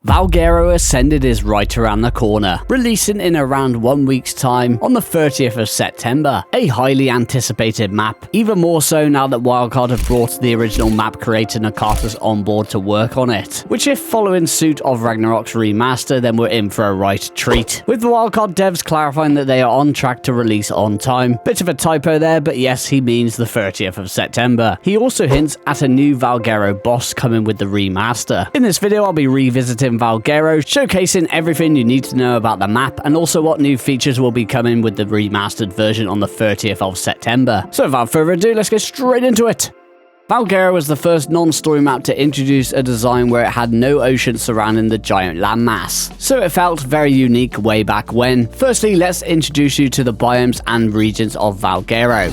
Valguero Ascended is right around the corner, releasing in around 1 week's time on the 30th of September. A highly anticipated map, even more so now that Wildcard have brought the original map creator Nakatas on board to work on it, which if following suit of Ragnarok's remaster, then we're in for a right treat. With the Wildcard devs clarifying that they are on track to release on time. Bit of a typo there, but yes, he means the 30th of September. He also hints at a new Valguero boss coming with the remaster. In this video, I'll be revisiting Valguero, showcasing everything you need to know about the map and also what new features will be coming with the remastered version on the 30th of September. So without further ado, let's get straight into it. Valguero was the first non-story map to introduce a design where it had no ocean surrounding the giant landmass, so it felt very unique way back when. Firstly, let's introduce you to the biomes and regions of Valguero.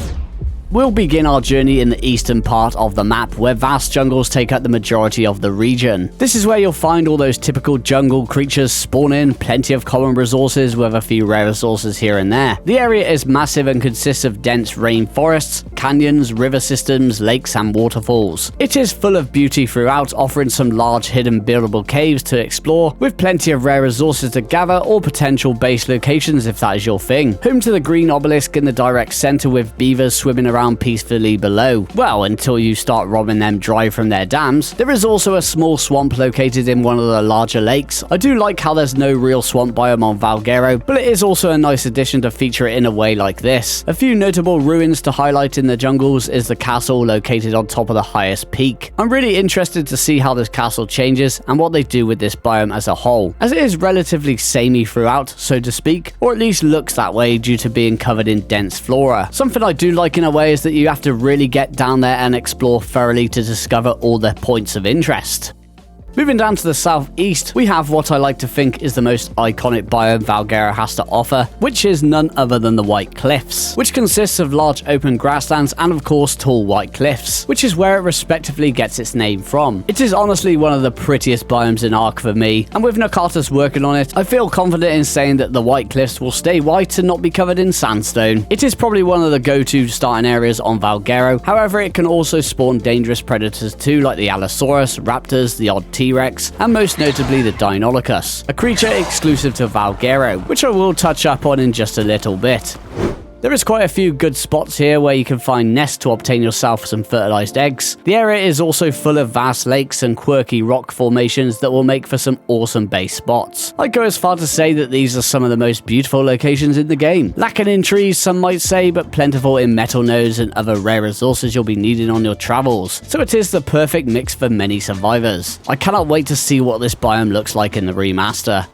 We'll begin our journey in the eastern part of the map, where vast jungles take up the majority of the region. This is where you'll find all those typical jungle creatures spawn in, plenty of common resources with a few rare resources here and there. The area is massive and consists of dense rainforests, canyons, river systems, lakes and waterfalls. It is full of beauty throughout, offering some large hidden buildable caves to explore, with plenty of rare resources to gather or potential base locations if that is your thing. Home to the green obelisk in the direct center with beavers swimming around peacefully below. Well, until you start robbing them dry from their dams. There is also a small swamp located in one of the larger lakes. I do like how there's no real swamp biome on Valguero, but it is also a nice addition to feature it in a way like this. A few notable ruins to highlight in the jungles is the castle located on top of the highest peak. I'm really interested to see how this castle changes and what they do with this biome as a whole, as it is relatively samey throughout, so to speak, or at least looks that way due to being covered in dense flora. Something I do like in a way is that you have to really get down there and explore thoroughly to discover all the points of interest. Moving down to the southeast, we have what I like to think is the most iconic biome Valguero has to offer, which is none other than the White Cliffs, which consists of large open grasslands and of course tall white cliffs, which is where it respectively gets its name from. It is honestly one of the prettiest biomes in Ark for me, and with Nakatas working on it, I feel confident in saying that the White Cliffs will stay white and not be covered in sandstone. It is probably one of the go-to starting areas on Valguero, however it can also spawn dangerous predators too, like the Allosaurus, raptors, the odd T-Rex, and most notably the Deinonychus, a creature exclusive to Valguero, which I will touch up on in just a little bit. There is quite a few good spots here where you can find nests to obtain yourself some fertilized eggs. The area is also full of vast lakes and quirky rock formations that will make for some awesome base spots. I'd go as far to say that these are some of the most beautiful locations in the game. Lacking in trees, some might say, but plentiful in metal nodes and other rare resources you'll be needing on your travels. So it is the perfect mix for many survivors. I cannot wait to see what this biome looks like in the remaster.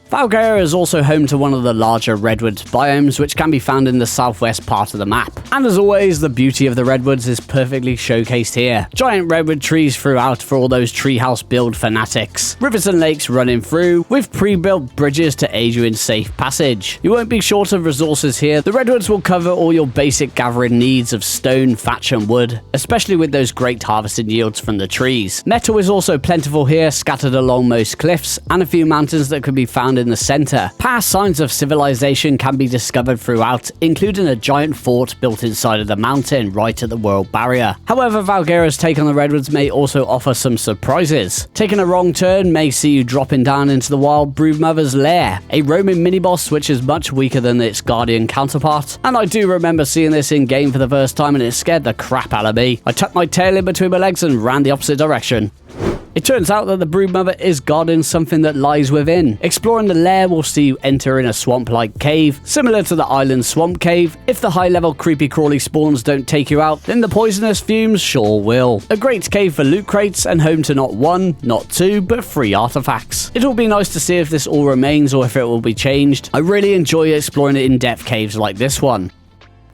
Valguero is also home to one of the larger redwood biomes, which can be found in the southwest part of the map. And as always, the beauty of the redwoods is perfectly showcased here. Giant redwood trees throughout for all those treehouse build fanatics. Rivers and lakes running through, with pre-built bridges to aid you in safe passage. You won't be short of resources here. The redwoods will cover all your basic gathering needs of stone, thatch and wood, especially with those great harvested yields from the trees. Metal is also plentiful here, scattered along most cliffs, and a few mountains that can be found in the center. Past signs of civilization can be discovered throughout, including a giant fort built inside of the mountain right at the world barrier. However, Valguero's take on the redwoods may also offer some surprises. Taking a wrong turn may see you dropping down into the wild broodmother's lair, a roaming mini-boss which is much weaker than its guardian counterpart. And I do remember seeing this in game for the first time and it scared the crap out of me. I tucked my tail in between my legs and ran the opposite direction. It turns out that the broodmother is guarding something that lies within. Exploring the lair will see you enter in a swamp-like cave, similar to the island swamp cave. If the high-level creepy crawly spawns don't take you out, then the poisonous fumes sure will. A great cave for loot crates and home to not one, not two, but 3 artifacts. It'll be nice to see if this all remains or if it will be changed. I really enjoy exploring in-depth caves like this one.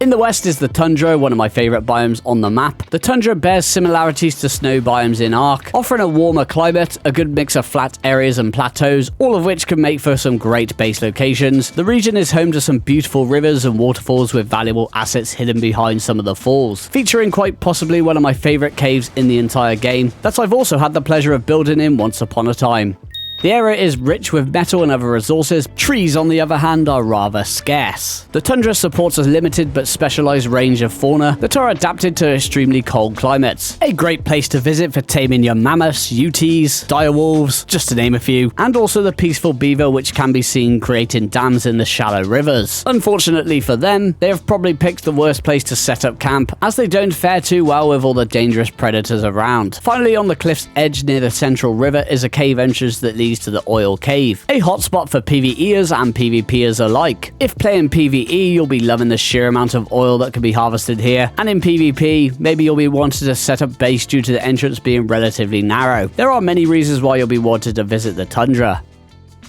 In the west is the tundra, one of my favourite biomes on the map. The tundra bears similarities to snow biomes in Ark, offering a warmer climate, a good mix of flat areas and plateaus, all of which can make for some great base locations. The region is home to some beautiful rivers and waterfalls with valuable assets hidden behind some of the falls, featuring quite possibly one of my favourite caves in the entire game that I've also had the pleasure of building in once upon a time. The area is rich with metal and other resources. Trees, on the other hand, are rather scarce. The tundra supports a limited but specialized range of fauna that are adapted to extremely cold climates. A great place to visit for taming your mammoths, UTs, direwolves, just to name a few, and also the peaceful beaver which can be seen creating dams in the shallow rivers. Unfortunately for them, they have probably picked the worst place to set up camp, as they don't fare too well with all the dangerous predators around. Finally, on the cliff's edge near the central river is a cave entrance that leads to the oil cave, a hotspot for PvEers and PvPers alike. If playing PvE, you'll be loving the sheer amount of oil that can be harvested here, and in PvP, maybe you'll be wanting to set up base due to the entrance being relatively narrow. There are many reasons why you'll be wanting to visit the tundra.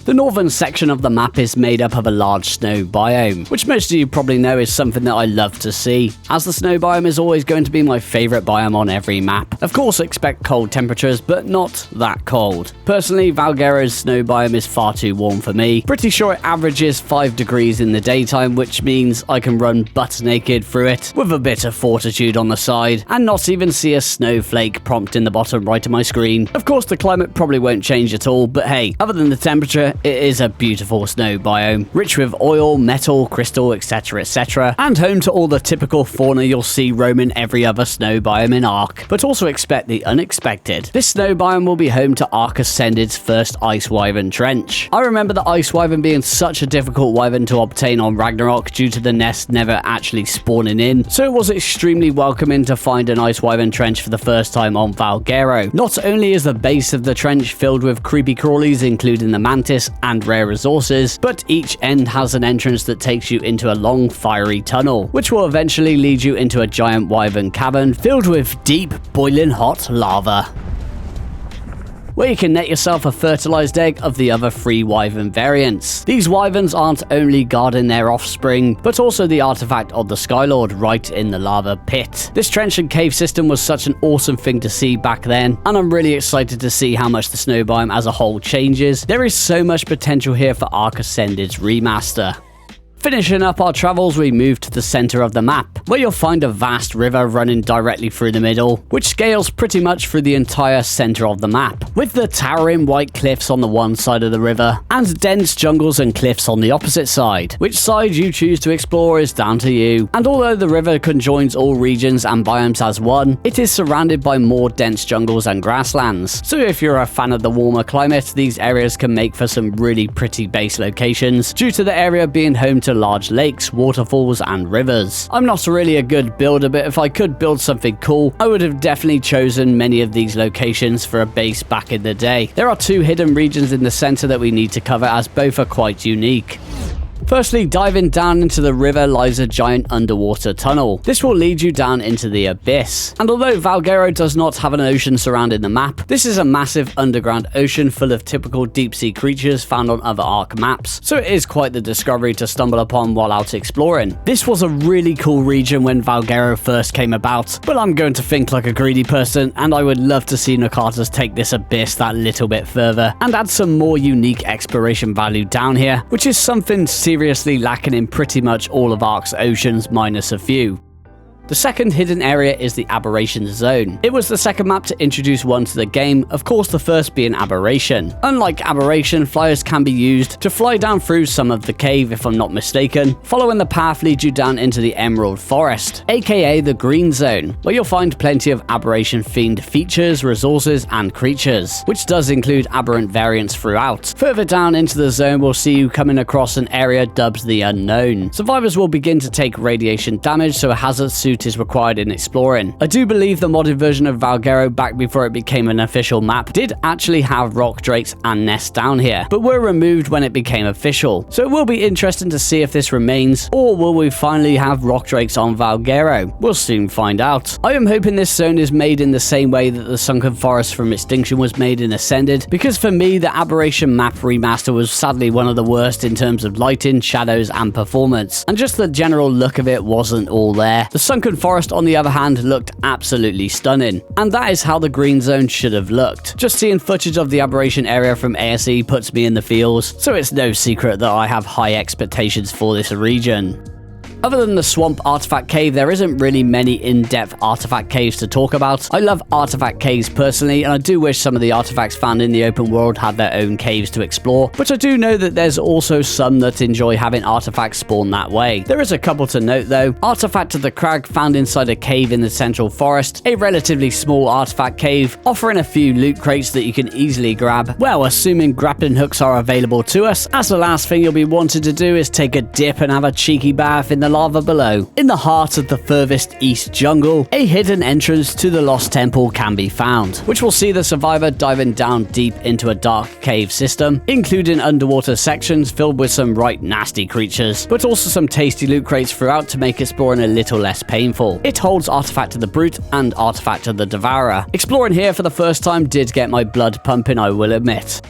The northern section of the map is made up of a large snow biome, which most of you probably know is something that I love to see, as the snow biome is always going to be my favourite biome on every map. Of course, expect cold temperatures, but not that cold. Personally, Valguero's snow biome is far too warm for me. Pretty sure it averages 5 degrees in the daytime, which means I can run butt naked through it with a bit of fortitude on the side, and not even see a snowflake prompt in the bottom right of my screen. Of course, the climate probably won't change at all, but hey, other than the temperature, it is a beautiful snow biome, rich with oil, metal, crystal, etc, and home to all the typical fauna you'll see roaming every other snow biome in Ark, but also expect the unexpected. This snow biome will be home to Ark Ascended's first Ice Wyvern Trench. I remember the Ice Wyvern being such a difficult wyvern to obtain on Ragnarok due to the nest never actually spawning in, so it was extremely welcoming to find an Ice Wyvern Trench for the first time on Valguero. Not only is the base of the trench filled with creepy crawlies including the mantis and rare resources, but each end has an entrance that takes you into a long fiery tunnel, which will eventually lead you into a giant wyvern cavern filled with deep, boiling hot lava, where you can net yourself a fertilized egg of the other 3 wyvern variants. These wyverns aren't only guarding their offspring, but also the artifact of the Skylord right in the lava pit. This trench and cave system was such an awesome thing to see back then, and I'm really excited to see how much the snow biome as a whole changes. There is so much potential here for Ark Ascended's remaster. Finishing up our travels, we move to the center of the map, where you'll find a vast river running directly through the middle, which scales pretty much through the entire center of the map, with the towering white cliffs on the one side of the river, and dense jungles and cliffs on the opposite side. Which side you choose to explore is down to you, and although the river conjoins all regions and biomes as one, it is surrounded by more dense jungles and grasslands, so if you're a fan of the warmer climate, these areas can make for some really pretty base locations, due to the area being home to large lakes, waterfalls, and rivers. I'm not really a good builder, but if I could build something cool, I would have definitely chosen many of these locations for a base back in the day. There are 2 hidden regions in the center that we need to cover, as both are quite unique. Firstly, diving down into the river lies a giant underwater tunnel. This will lead you down into the abyss. And although Valguero does not have an ocean surrounding the map, this is a massive underground ocean full of typical deep sea creatures found on other Ark maps, so it is quite the discovery to stumble upon while out exploring. This was a really cool region when Valguero first came about, but I'm going to think like a greedy person, and I would love to see Nakatas take this abyss that little bit further and add some more unique exploration value down here, which is something seriously lacking in pretty much all of Ark's oceans minus a few. The second hidden area is the Aberration Zone. It was the second map to introduce one to the game, of course the first being Aberration. Unlike Aberration, flyers can be used to fly down through some of the cave if I'm not mistaken. Following the path leads you down into the Emerald Forest, aka the Green Zone, where you'll find plenty of Aberration themed features, resources, and creatures, which does include aberrant variants throughout. Further down into the zone, we'll see you coming across an area dubbed the Unknown. Survivors will begin to take radiation damage, so a hazard suit is required in exploring. I do believe the modded version of Valguero back before it became an official map did actually have rock drakes and nests down here, but were removed when it became official. So it will be interesting to see if this remains, or will we finally have rock drakes on Valguero? We'll soon find out. I am hoping this zone is made in the same way that the Sunken Forest from Extinction was made in Ascended, because for me the Aberration map remaster was sadly one of the worst in terms of lighting, shadows, and performance, and just the general look of it wasn't all there. The Sunken Forest, on the other hand, looked absolutely stunning, and that is how the Green Zone should have looked. Just seeing footage of the Aberration area from ASE puts me in the feels, so it's no secret that I have high expectations for this region. Other than the swamp artifact cave, there isn't really many in-depth artifact caves to talk about. I love artifact caves personally, and I do wish some of the artifacts found in the open world had their own caves to explore, but I do know that there's also some that enjoy having artifacts spawn that way. There is a couple to note though. Artifact of the Crag, found inside a cave in the central forest, a relatively small artifact cave, offering a few loot crates that you can easily grab, well, assuming grappling hooks are available to us, as the last thing you'll be wanting to do is take a dip and have a cheeky bath in the lava below. In the heart of the furthest east jungle, a hidden entrance to the Lost Temple can be found, which will see the survivor diving down deep into a dark cave system, including underwater sections filled with some right nasty creatures, but also some tasty loot crates throughout to make exploring a little less painful. It holds Artifact of the Brute and Artifact of the Devourer. Exploring here for the first time did get my blood pumping, I will admit.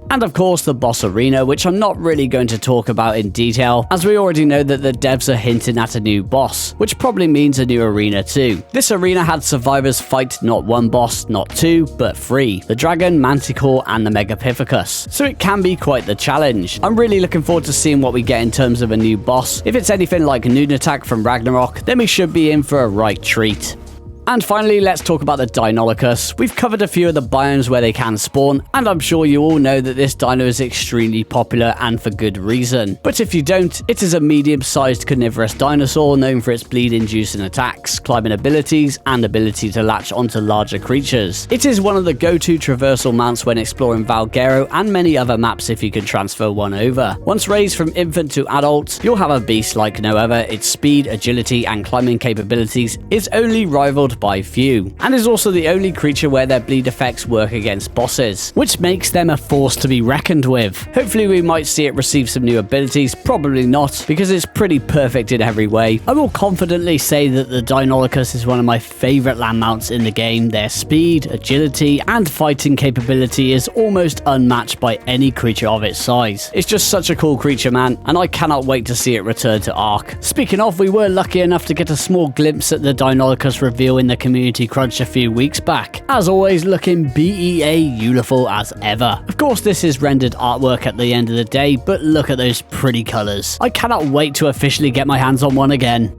And of course the boss arena, which I'm not really going to talk about in detail, as we already know that the devs are hinting at a new boss, which probably means a new arena too. This arena had survivors fight not one boss, not two, but three: the dragon, manticore, and the Megapithecus. So it can be quite the challenge. I'm really looking forward to seeing what we get in terms of a new boss. If it's anything like Noon Attack from Ragnarok, then we should be in for a right treat. And finally, let's talk about the Deinonychus. We've covered a few of the biomes where they can spawn, and I'm sure you all know that this dino is extremely popular and for good reason. But if you don't, it is a medium-sized carnivorous dinosaur known for its bleed-inducing attacks, climbing abilities, and ability to latch onto larger creatures. It is one of the go-to traversal mounts when exploring Valguero and many other maps if you can transfer one over. Once raised from infant to adult, you'll have a beast like no other. Its speed, agility, and climbing capabilities is only rivaled by few, and is also the only creature where their bleed effects work against bosses, which makes them a force to be reckoned with. Hopefully we might see it receive some new abilities, probably not, because it's pretty perfect in every way. I will confidently say that the Deinonychus is one of my favourite land mounts in the game. Their speed, agility, and fighting capability is almost unmatched by any creature of its size. It's just such a cool creature, man, and I cannot wait to see it return to Ark. Speaking of, we were lucky enough to get a small glimpse at the Deinonychus reveal in the community crunch a few weeks back. As always, looking beautiful as ever. Of course, this is rendered artwork at the end of the day, but look at those pretty colours. I cannot wait to officially get my hands on one again.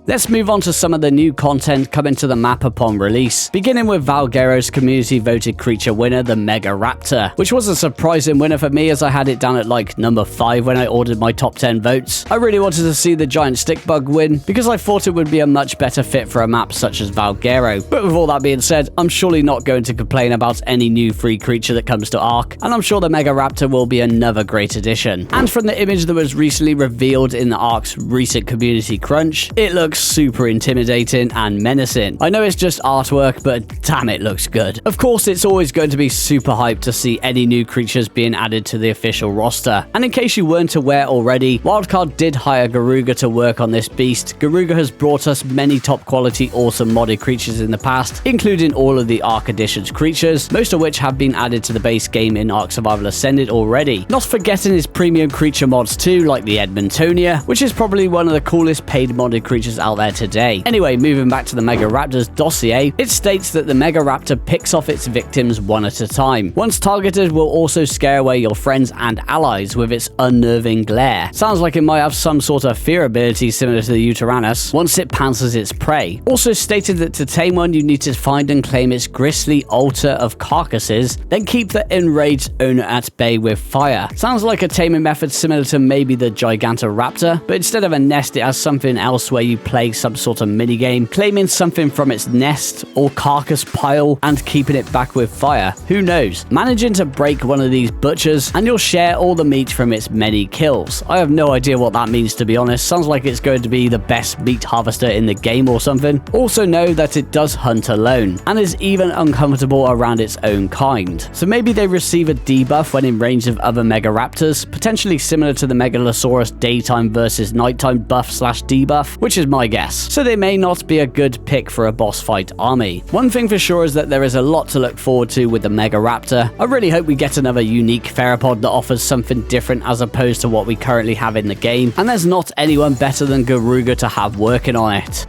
Let's move on to some of the new content coming to the map upon release, beginning with Valguero's community voted creature winner, the Megaraptor, which was a surprising winner for me as I had it down at like number 5 when I ordered my top 10 votes. I really wanted to see the giant stick bug win because I thought it would be a much better fit for a map such as Valguero. But with all that being said, I'm surely not going to complain about any new free creature that comes to Ark, and I'm sure the Megaraptor will be another great addition. And from the image that was recently revealed in the Ark's recent community crunch, it looks super intimidating and menacing. I know it's just artwork, but damn, it looks good. Of course, it's always going to be super hyped to see any new creatures being added to the official roster. And in case you weren't aware already, Wildcard did hire Garuga to work on this beast. Garuga has brought us many top quality awesome modded creatures in the past, including all of the Ark Editions creatures, most of which have been added to the base game in Ark Survival Ascended already. Not forgetting his premium creature mods too, like the Edmontonia, which is probably one of the coolest paid modded creatures out there today. Anyway, moving back to the Megaraptor's dossier, it states that the Megaraptor picks off its victims one at a time. Once targeted, will also scare away your friends and allies with its unnerving glare. Sounds like it might have some sort of fear ability similar to the Uteranus once it pounces its prey. Also stated that to tame one, you need to find and claim its grisly altar of carcasses, then keep the enraged owner at bay with fire. Sounds like a taming method similar to maybe the Gigantoraptor, but instead of a nest, it has something else where you play some sort of minigame, claiming something from its nest or carcass pile and keeping it back with fire. Who knows? Managing to break one of these butchers and you'll share all the meat from its many kills. I have no idea what that means, to be honest. Sounds like it's going to be the best meat harvester in the game or something. Also know that it does hunt alone and is even uncomfortable around its own kind. So maybe they receive a debuff when in range of other Megaraptors, potentially similar to the Megalosaurus daytime versus nighttime buff/debuff, which is my guess. So they may not be a good pick for a boss fight army. One thing for sure is that there is a lot to look forward to with the Megaraptor. I really hope we get another unique theropod that offers something different as opposed to what we currently have in the game, and there's not anyone better than Garuga to have working on it.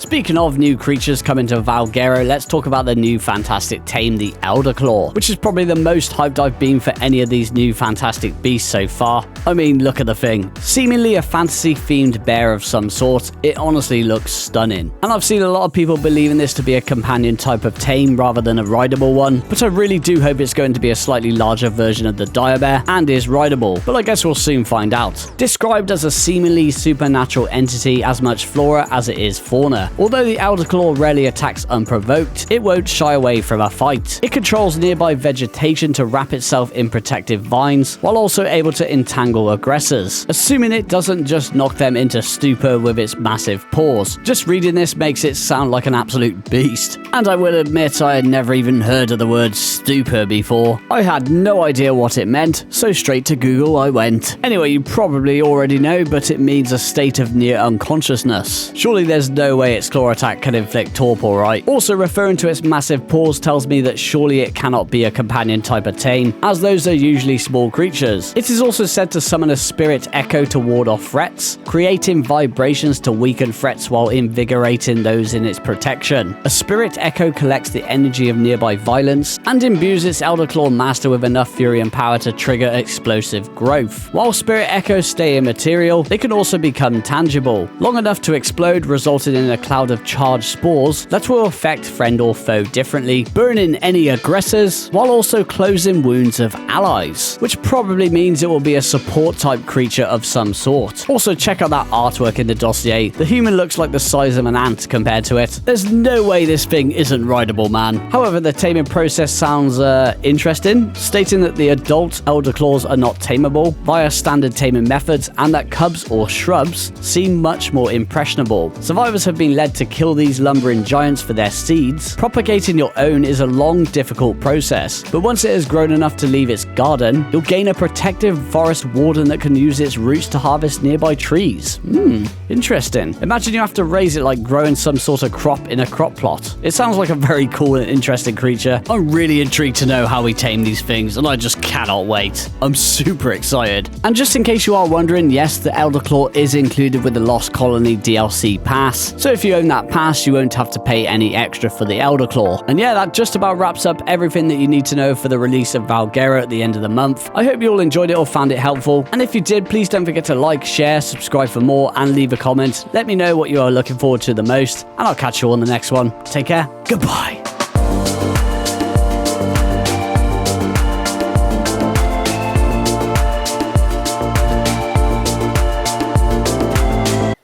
Speaking of new creatures coming to Valguero, let's talk about the new fantastic tame, the Elderclaw, which is probably the most hyped I've been for any of these new fantastic beasts so far. I mean, look at the thing. Seemingly a fantasy-themed bear of some sort, it honestly looks stunning. And I've seen a lot of people believing this to be a companion type of tame rather than a rideable one, but I really do hope it's going to be a slightly larger version of the dire bear and is rideable, but I guess we'll soon find out. Described as a seemingly supernatural entity, as much flora as it is fauna. Although the Elderclaw rarely attacks unprovoked, it won't shy away from a fight. It controls nearby vegetation to wrap itself in protective vines, while also able to entangle aggressors, assuming it doesn't just knock them into stupor with its massive paws. Just reading this makes it sound like an absolute beast. And I will admit I had never even heard of the word stupor before. I had no idea what it meant, so straight to Google I went. Anyway, you probably already know, but it means a state of near unconsciousness. Surely there's no way its claw attack can inflict torpor, right? Also, referring to its massive paws tells me that surely it cannot be a companion type of tame, as those are usually small creatures. It is also said to summon a spirit echo to ward off threats, creating vibrations to weaken threats while invigorating those in its protection. A spirit echo collects the energy of nearby violence and imbues its Elderclaw master with enough fury and power to trigger explosive growth. While spirit echoes stay immaterial, they can also become tangible, long enough to explode, resulting in a cloud of charged spores that will affect friend or foe differently, burning any aggressors while also closing wounds of allies, which probably means it will be a support type creature of some sort. Also, check out that artwork in the dossier. The human looks like the size of an ant compared to it. There's no way this thing isn't rideable, man. However, the taming process sounds interesting, stating that the adult Elderclaws are not tameable via standard taming methods and that cubs or shrubs seem much more impressionable. Survivors have been led to kill these lumbering giants for their seeds. Propagating your own is a long, difficult process, but once it has grown enough to leave its garden, you'll gain a protective forest warden that can use its roots to harvest nearby trees. Interesting. Imagine you have to raise it like growing some sort of crop in a crop plot. It sounds like a very cool and interesting creature. I'm really intrigued to know how we tame these things, and I just cannot wait. I'm super excited. And just in case you are wondering, yes, the Elderclaw is included with the Lost Colony DLC pass, so if you own that pass, you won't have to pay any extra for the Elderclaw. And yeah, that just about wraps up everything that you need to know for the release of Valguero at the end of the month. I hope you all enjoyed it or found it helpful, and if you did, please don't forget to like, share, subscribe for more, and leave a comment. Let me know what you are looking forward to the most, and I'll catch you on the next one. Take care. Goodbye.